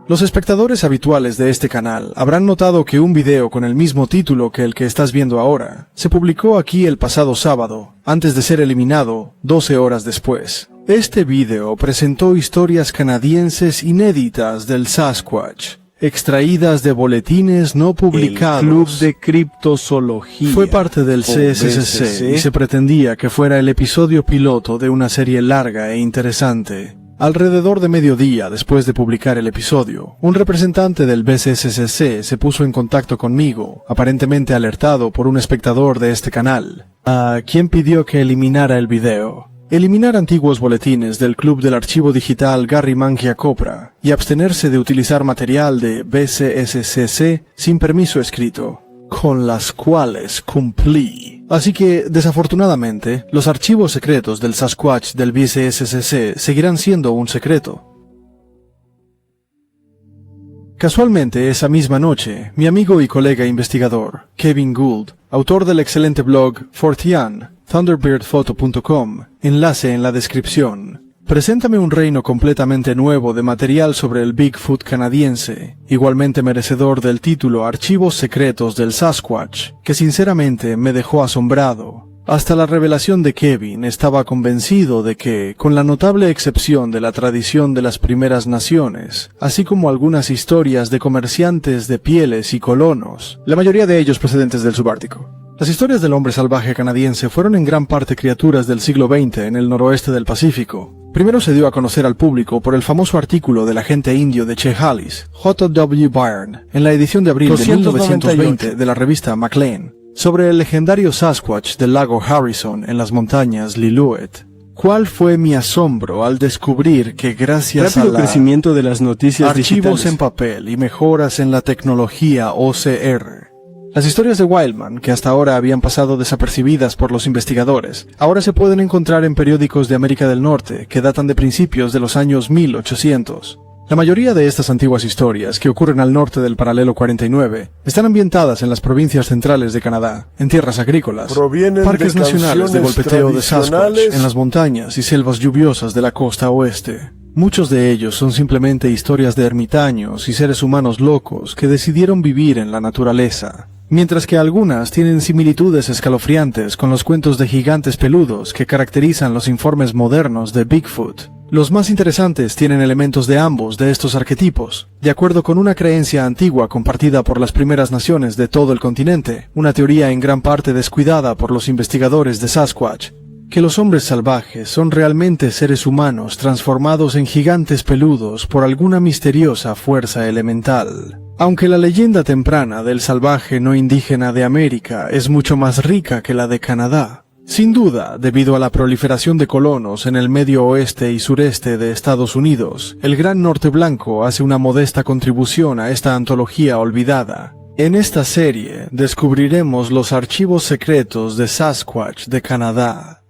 Los espectadores habituales de este canal habrán notado que un video con el mismo título que el que estás viendo ahora se publicó aquí el pasado sábado, antes de ser eliminado 12 horas después. Este video presentó historias canadienses inéditas del Sasquatch, extraídas de boletines no publicados. El Club de Criptozoología. Fue parte del CSCC y se pretendía que fuera el episodio piloto de una serie larga e interesante. Alrededor de mediodía después de publicar el episodio, un representante del BCCC se puso en contacto conmigo, aparentemente alertado por un espectador de este canal, quien pidió que eliminara el video. Eliminar antiguos boletines del Club del Archivo Digital Gary Mangia Copra y abstenerse de utilizar material de BCSCC sin permiso escrito, con las cuales cumplí. Así que, desafortunadamente, los archivos secretos del Sasquatch del BCSCC seguirán siendo un secreto. Casualmente, esa misma noche, mi amigo y colega investigador, Kevin Gould, autor del excelente blog Fortean, thunderbirdphoto.com, enlace en la descripción, preséntame un reino completamente nuevo de material sobre el Bigfoot canadiense, igualmente merecedor del título Archivos Secretos del Sasquatch, que sinceramente me dejó asombrado. Hasta la revelación de Kevin estaba convencido de que, con la notable excepción de la tradición de las primeras naciones, así como algunas historias de comerciantes de pieles y colonos, la mayoría de ellos procedentes del subártico, las historias del hombre salvaje canadiense fueron en gran parte criaturas del siglo XX en el noroeste del Pacífico. Primero se dio a conocer al público por el famoso artículo del agente indio de Chehalis, J.W. Byrne, en la edición de abril de 1920 de la revista Maclean, sobre el legendario Sasquatch del lago Harrison en las montañas Lillooet. ¿Cuál fue mi asombro al descubrir que gracias al crecimiento de las noticias archivos digitales en papel y mejoras en la tecnología OCR, las historias de Wildman, que hasta ahora habían pasado desapercibidas por los investigadores, ahora se pueden encontrar en periódicos de América del Norte que datan de principios de los años 1800. La mayoría de estas antiguas historias, que ocurren al norte del paralelo 49, están ambientadas en las provincias centrales de Canadá, en tierras agrícolas, parques nacionales de golpeteo de Sasquatch, en las montañas y selvas lluviosas de la costa oeste. Muchos de ellos son simplemente historias de ermitaños y seres humanos locos que decidieron vivir en la naturaleza, mientras que algunas tienen similitudes escalofriantes con los cuentos de gigantes peludos que caracterizan los informes modernos de Bigfoot. Los más interesantes tienen elementos de ambos de estos arquetipos, de acuerdo con una creencia antigua compartida por las primeras naciones de todo el continente, una teoría en gran parte descuidada por los investigadores de Sasquatch, que los hombres salvajes son realmente seres humanos transformados en gigantes peludos por alguna misteriosa fuerza elemental. Aunque la leyenda temprana del salvaje no indígena de América es mucho más rica que la de Canadá, sin duda, debido a la proliferación de colonos en el medio oeste y sureste de Estados Unidos, el Gran Norte Blanco hace una modesta contribución a esta antología olvidada. En esta serie descubriremos los archivos secretos de Sasquatch de Canadá.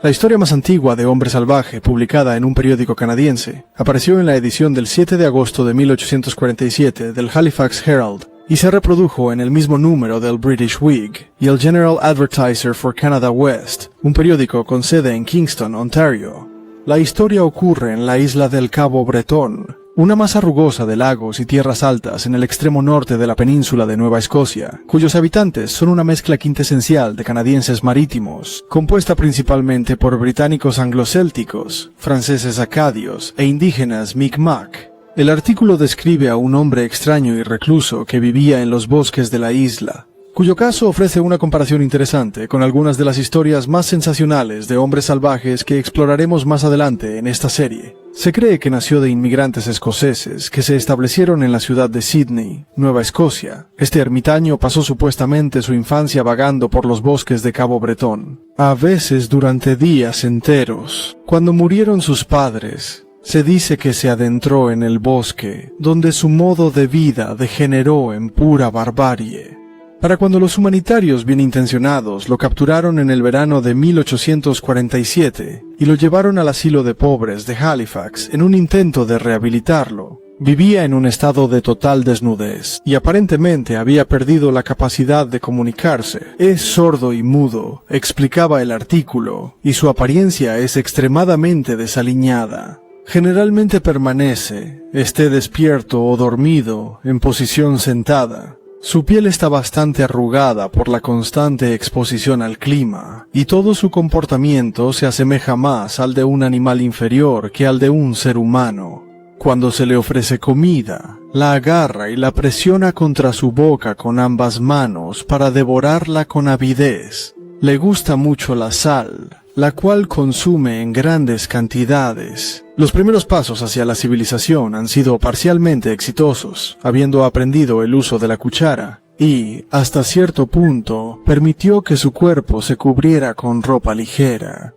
La historia más antigua de Hombre Salvaje, publicada en un periódico canadiense, apareció en la edición del 7 de agosto de 1847 del Halifax Herald, y se reprodujo en el mismo número del British Whig y el General Advertiser for Canada West, un periódico con sede en Kingston, Ontario. La historia ocurre en la isla del Cabo Bretón, una masa rugosa de lagos y tierras altas en el extremo norte de la península de Nueva Escocia, cuyos habitantes son una mezcla quintesencial de canadienses marítimos, compuesta principalmente por británicos anglocélticos, franceses acadios e indígenas Mi'kmaq. El artículo describe a un hombre extraño y recluso que vivía en los bosques de la isla, cuyo caso ofrece una comparación interesante con algunas de las historias más sensacionales de hombres salvajes que exploraremos más adelante en esta serie. Se cree que nació de inmigrantes escoceses que se establecieron en la ciudad de Sydney, Nueva Escocia. Este ermitaño pasó supuestamente su infancia vagando por los bosques de Cabo Bretón, a veces durante días enteros. Cuando murieron sus padres, se dice que se adentró en el bosque, donde su modo de vida degeneró en pura barbarie. Para cuando los humanitarios bien intencionados lo capturaron en el verano de 1847 y lo llevaron al asilo de pobres de Halifax en un intento de rehabilitarlo, vivía en un estado de total desnudez y aparentemente había perdido la capacidad de comunicarse. Es sordo y mudo, explicaba el artículo, y su apariencia es extremadamente desaliñada. Generalmente permanece, esté despierto o dormido, en posición sentada. Su piel está bastante arrugada por la constante exposición al clima, y todo su comportamiento se asemeja más al de un animal inferior que al de un ser humano. Cuando se le ofrece comida, la agarra y la presiona contra su boca con ambas manos para devorarla con avidez. Le gusta mucho la sal, la cual consume en grandes cantidades. Los primeros pasos hacia la civilización han sido parcialmente exitosos, habiendo aprendido el uso de la cuchara, y, hasta cierto punto, permitió que su cuerpo se cubriera con ropa ligera.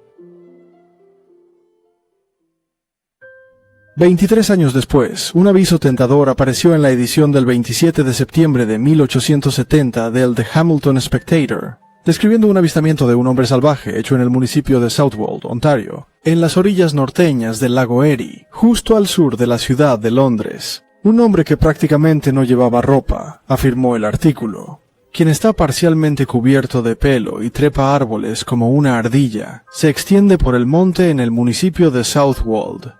23 años después, un aviso tentador apareció en la edición del 27 de septiembre de 1870 del The Hamilton Spectator, describiendo un avistamiento de un hombre salvaje hecho en el municipio de Southwold, Ontario, en las orillas norteñas del lago Erie, justo al sur de la ciudad de Londres. Un hombre que prácticamente no llevaba ropa, afirmó el artículo, quien está parcialmente cubierto de pelo y trepa árboles como una ardilla, se extiende por el monte en el municipio de Southwold.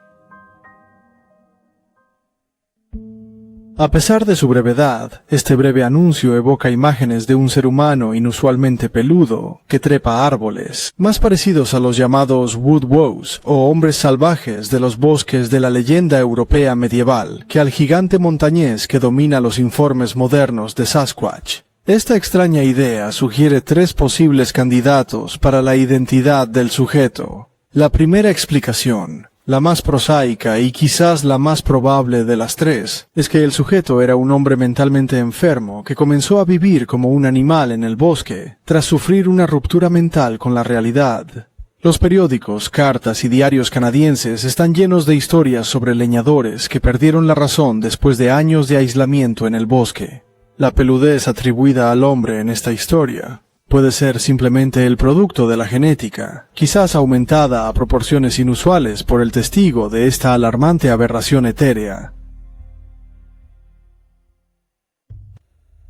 A pesar de su brevedad, este breve anuncio evoca imágenes de un ser humano inusualmente peludo, que trepa árboles, más parecidos a los llamados woodwows, o hombres salvajes de los bosques de la leyenda europea medieval, que al gigante montañés que domina los informes modernos de Sasquatch. Esta extraña idea sugiere tres posibles candidatos para la identidad del sujeto. La primera explicación, la más prosaica y quizás la más probable de las tres, es que el sujeto era un hombre mentalmente enfermo que comenzó a vivir como un animal en el bosque, tras sufrir una ruptura mental con la realidad. Los periódicos, cartas y diarios canadienses están llenos de historias sobre leñadores que perdieron la razón después de años de aislamiento en el bosque. La peludez atribuida al hombre en esta historia puede ser simplemente el producto de la genética, quizás aumentada a proporciones inusuales por el testigo de esta alarmante aberración etérea.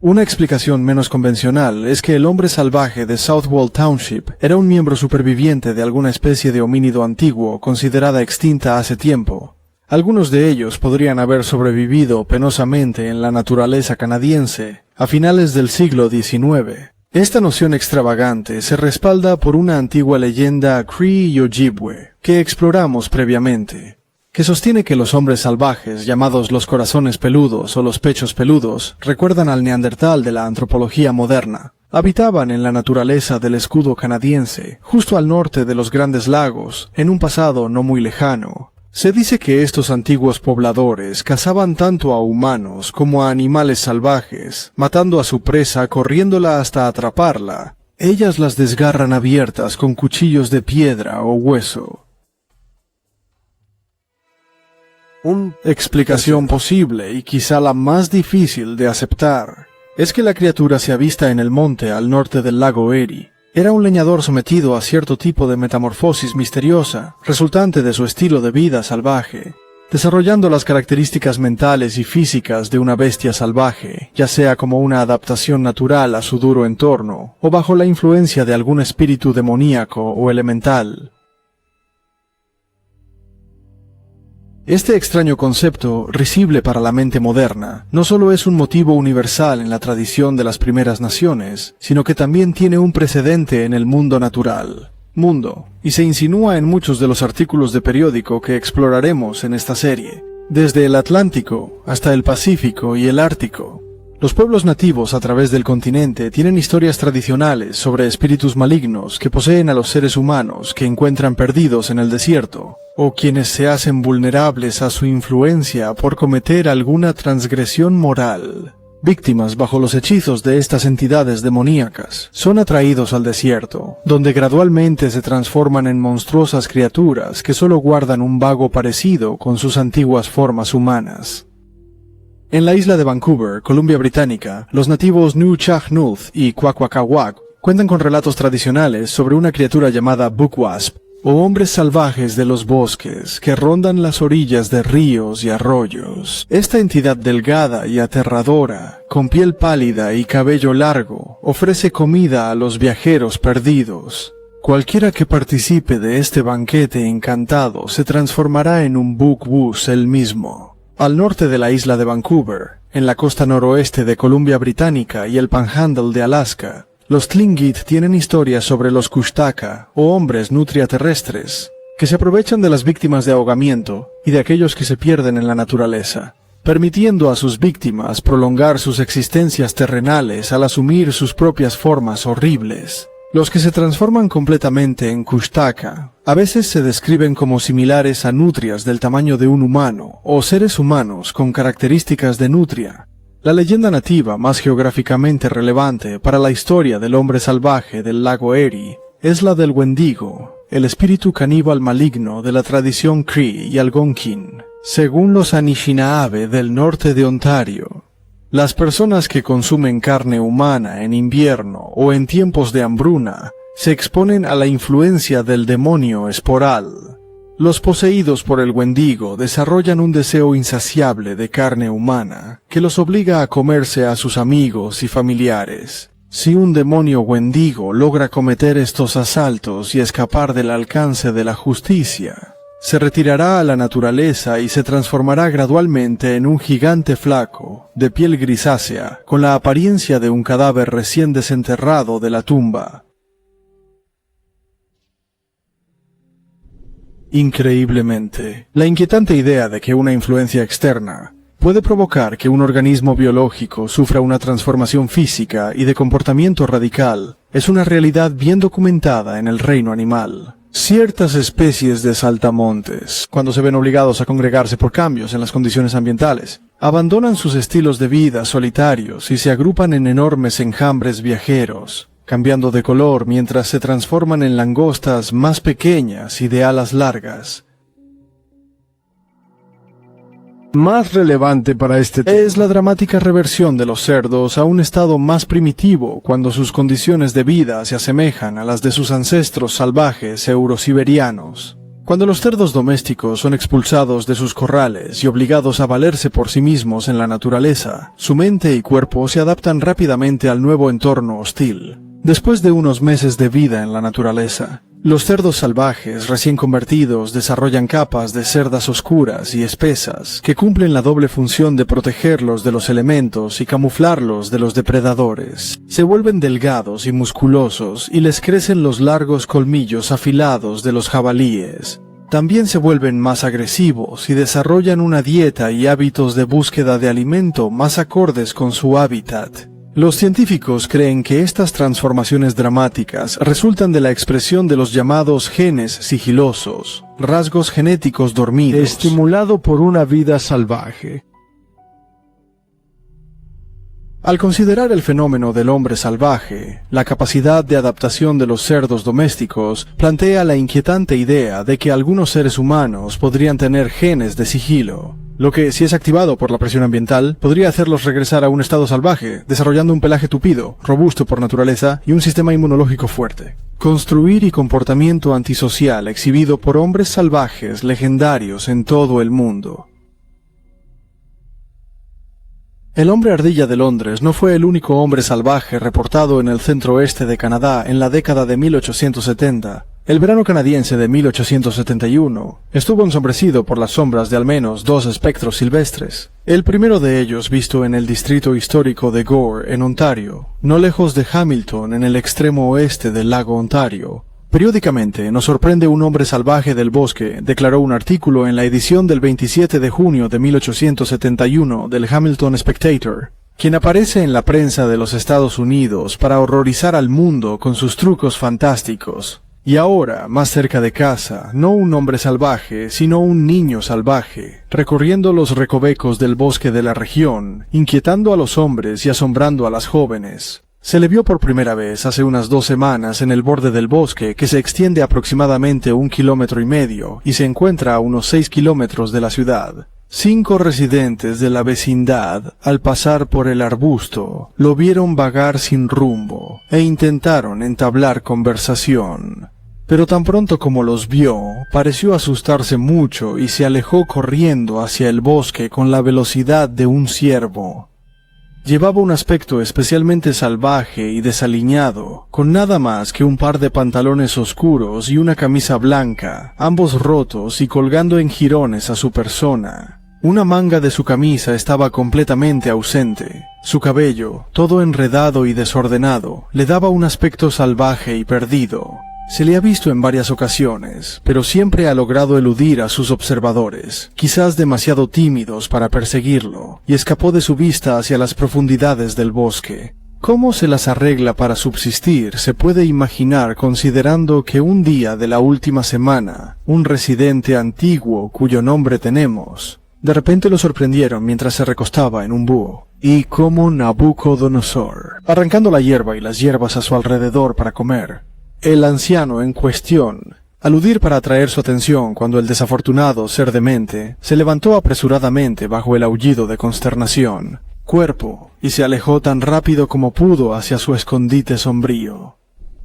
Una explicación menos convencional es que el hombre salvaje de Southwold Township era un miembro superviviente de alguna especie de homínido antiguo considerada extinta hace tiempo. Algunos de ellos podrían haber sobrevivido penosamente en la naturaleza canadiense a finales del siglo XIX. Esta noción extravagante se respalda por una antigua leyenda Cree y Ojibwe que exploramos previamente, que sostiene que los hombres salvajes, llamados los corazones peludos o los pechos peludos, recuerdan al neandertal de la antropología moderna. Habitaban en la naturaleza del escudo canadiense, justo al norte de los Grandes Lagos, en un pasado no muy lejano. Se dice que estos antiguos pobladores cazaban tanto a humanos como a animales salvajes, matando a su presa corriéndola hasta atraparla. Ellas las desgarran abiertas con cuchillos de piedra o hueso. Una explicación posible y quizá la más difícil de aceptar es que la criatura se avista en el monte al norte del lago Erie. Era un leñador sometido a cierto tipo de metamorfosis misteriosa, resultante de su estilo de vida salvaje, desarrollando las características mentales y físicas de una bestia salvaje, ya sea como una adaptación natural a su duro entorno, o bajo la influencia de algún espíritu demoníaco o elemental. Este extraño concepto, risible para la mente moderna, no solo es un motivo universal en la tradición de las primeras naciones, sino que también tiene un precedente en el mundo natural. Y se insinúa en muchos de los artículos de periódico que exploraremos en esta serie, desde el Atlántico hasta el Pacífico y el Ártico. Los pueblos nativos a través del continente tienen historias tradicionales sobre espíritus malignos que poseen a los seres humanos que encuentran perdidos en el desierto, o quienes se hacen vulnerables a su influencia por cometer alguna transgresión moral. Víctimas bajo los hechizos de estas entidades demoníacas, son atraídos al desierto, donde gradualmente se transforman en monstruosas criaturas que solo guardan un vago parecido con sus antiguas formas humanas. En la isla de Vancouver, Columbia Británica, los nativos Nuu-chah-nulth y Kwakwaka'wakw cuentan con relatos tradicionales sobre una criatura llamada Bookwasp, o hombres salvajes de los bosques que rondan las orillas de ríos y arroyos. Esta entidad delgada y aterradora, con piel pálida y cabello largo, ofrece comida a los viajeros perdidos. Cualquiera que participe de este banquete encantado se transformará en un Book-Wus él mismo. Al norte de la isla de Vancouver, en la costa noroeste de Columbia Británica y el Panhandle de Alaska, los Tlingit tienen historias sobre los Kushtaka, o hombres nutria terrestres, que se aprovechan de las víctimas de ahogamiento y de aquellos que se pierden en la naturaleza, permitiendo a sus víctimas prolongar sus existencias terrenales al asumir sus propias formas horribles. Los que se transforman completamente en Kushtaka a veces se describen como similares a nutrias del tamaño de un humano o seres humanos con características de nutria. La leyenda nativa más geográficamente relevante para la historia del hombre salvaje del lago Erie es la del Wendigo, el espíritu caníbal maligno de la tradición Cree y Algonquin. Según los Anishinaabe del norte de Ontario, las personas que consumen carne humana en invierno o en tiempos de hambruna se exponen a la influencia del demonio esporal. Los poseídos por el Wendigo desarrollan un deseo insaciable de carne humana que los obliga a comerse a sus amigos y familiares. Si un demonio Wendigo logra cometer estos asaltos y escapar del alcance de la justicia, se retirará a la naturaleza y se transformará gradualmente en un gigante flaco, de piel grisácea, con la apariencia de un cadáver recién desenterrado de la tumba. Increíblemente, la inquietante idea de que una influencia externa puede provocar que un organismo biológico sufra una transformación física y de comportamiento radical es una realidad bien documentada en el reino animal. Ciertas especies de saltamontes, cuando se ven obligados a congregarse por cambios en las condiciones ambientales, abandonan sus estilos de vida solitarios y se agrupan en enormes enjambres viajeros, cambiando de color mientras se transforman en langostas más pequeñas y de alas largas. Más relevante para este tema es la dramática reversión de los cerdos a un estado más primitivo cuando sus condiciones de vida se asemejan a las de sus ancestros salvajes eurosiberianos. Cuando los cerdos domésticos son expulsados de sus corrales y obligados a valerse por sí mismos en la naturaleza, su mente y cuerpo se adaptan rápidamente al nuevo entorno hostil. Después de unos meses de vida en la naturaleza, los cerdos salvajes recién convertidos desarrollan capas de cerdas oscuras y espesas que cumplen la doble función de protegerlos de los elementos y camuflarlos de los depredadores. Se vuelven delgados y musculosos y les crecen los largos colmillos afilados de los jabalíes. También se vuelven más agresivos y desarrollan una dieta y hábitos de búsqueda de alimento más acordes con su hábitat. Los científicos creen que estas transformaciones dramáticas resultan de la expresión de los llamados genes sigilosos, rasgos genéticos dormidos, estimulado por una vida salvaje. Al considerar el fenómeno del hombre salvaje, la capacidad de adaptación de los cerdos domésticos plantea la inquietante idea de que algunos seres humanos podrían tener genes de sigilo, lo que, si es activado por la presión ambiental, podría hacerlos regresar a un estado salvaje, desarrollando un pelaje tupido, robusto por naturaleza y un sistema inmunológico fuerte. Construir y comportamiento antisocial exhibido por hombres salvajes legendarios en todo el mundo. El hombre ardilla de Londres no fue el único hombre salvaje reportado en el centro-oeste de Canadá en la década de 1870. El verano canadiense de 1871 estuvo ensombrecido por las sombras de al menos 2 espectros silvestres. El primero de ellos visto en el distrito histórico de Gore, en Ontario, no lejos de Hamilton, en el extremo oeste del lago Ontario. Periódicamente nos sorprende un hombre salvaje del bosque, declaró un artículo en la edición del 27 de junio de 1871 del Hamilton Spectator, quien aparece en la prensa de los Estados Unidos para horrorizar al mundo con sus trucos fantásticos. Y ahora, más cerca de casa, no un hombre salvaje, sino un niño salvaje, recorriendo los recovecos del bosque de la región, inquietando a los hombres y asombrando a las jóvenes. Se le vio por primera vez hace unas 2 semanas en el borde del bosque que se extiende aproximadamente 1,5 kilómetros y se encuentra a unos 6 kilómetros de la ciudad. 5 residentes de la vecindad, al pasar por el arbusto, lo vieron vagar sin rumbo e intentaron entablar conversación. Pero tan pronto como los vio, pareció asustarse mucho y se alejó corriendo hacia el bosque con la velocidad de un ciervo. Llevaba un aspecto especialmente salvaje y desaliñado, con nada más que un par de pantalones oscuros y una camisa blanca, ambos rotos y colgando en jirones a su persona. Una manga de su camisa estaba completamente ausente. Su cabello, todo enredado y desordenado, le daba un aspecto salvaje y perdido. Se le ha visto en varias ocasiones, pero siempre ha logrado eludir a sus observadores, quizás demasiado tímidos para perseguirlo, y escapó de su vista hacia las profundidades del bosque. ¿Cómo se las arregla para subsistir? Se puede imaginar considerando que un día de la última semana, un residente antiguo cuyo nombre tenemos, de repente lo sorprendieron mientras se recostaba en un búho, y como Nabucodonosor, arrancando la hierba y las hierbas a su alrededor para comer. El anciano en cuestión, al huir para atraer su atención cuando el desafortunado ser demente se levantó apresuradamente bajo el aullido de consternación, cuerpo, y se alejó tan rápido como pudo hacia su escondite sombrío.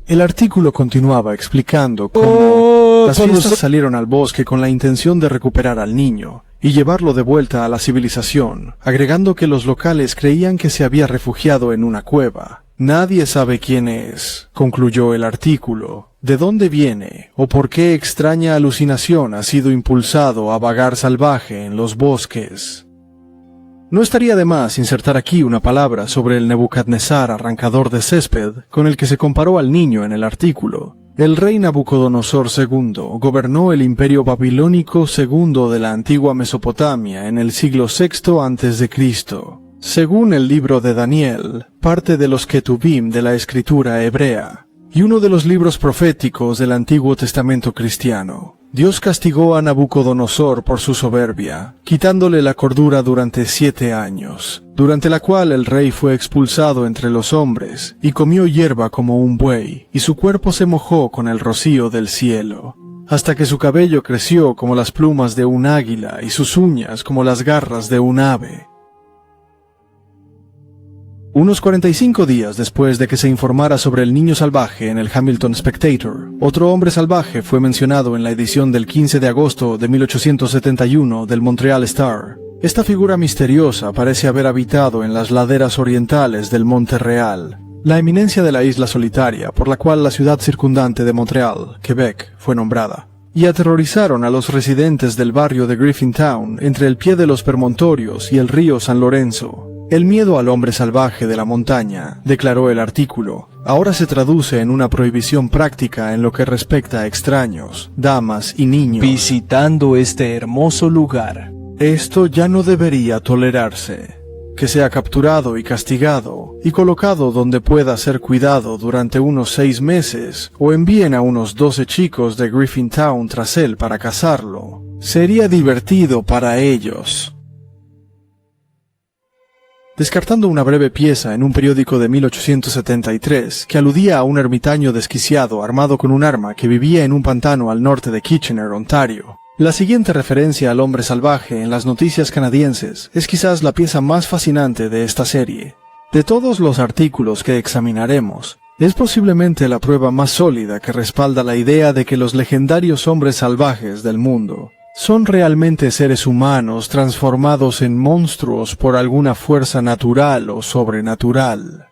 El artículo continuaba explicando cómo las fiestas salieron al bosque con la intención de recuperar al niño y llevarlo de vuelta a la civilización, agregando que los locales creían que se había refugiado en una cueva. Nadie sabe quién es, concluyó el artículo, de dónde viene o por qué extraña alucinación ha sido impulsado a vagar salvaje en los bosques. No estaría de más insertar aquí una palabra sobre el Nebucadnezzar arrancador de césped con el que se comparó al niño en el artículo. El rey Nabucodonosor II gobernó el imperio babilónico segundo de la antigua Mesopotamia en el siglo VI a.C. Según el libro de Daniel, parte de los Ketubim de la escritura hebrea, y uno de los libros proféticos del Antiguo Testamento cristiano, Dios castigó a Nabucodonosor por su soberbia, quitándole la cordura durante 7 años, durante la cual el rey fue expulsado entre los hombres, y comió hierba como un buey, y su cuerpo se mojó con el rocío del cielo, hasta que su cabello creció como las plumas de un águila y sus uñas como las garras de un ave. Unos 45 días después de que se informara sobre el niño salvaje en el Hamilton Spectator, otro hombre salvaje fue mencionado en la edición del 15 de agosto de 1871 del Montreal Star. Esta figura misteriosa parece haber habitado en las laderas orientales del Monte Real, la eminencia de la isla solitaria por la cual la ciudad circundante de Montreal, Quebec, fue nombrada, y aterrorizaron a los residentes del barrio de Griffintown entre el pie de los promontorios y el río San Lorenzo. El miedo al hombre salvaje de la montaña, declaró el artículo, ahora se traduce en una prohibición práctica en lo que respecta a extraños, damas y niños visitando este hermoso lugar. Esto ya no debería tolerarse. Que sea capturado y castigado, y colocado donde pueda ser cuidado durante unos 6 meses, o envíen a unos 12 chicos de Griffintown tras él para cazarlo. Sería divertido para ellos. Descartando una breve pieza en un periódico de 1873 que aludía a un ermitaño desquiciado armado con un arma que vivía en un pantano al norte de Kitchener, Ontario, la siguiente referencia al hombre salvaje en las noticias canadienses es quizás la pieza más fascinante de esta serie. De todos los artículos que examinaremos, es posiblemente la prueba más sólida que respalda la idea de que los legendarios hombres salvajes del mundo son realmente seres humanos transformados en monstruos por alguna fuerza natural o sobrenatural.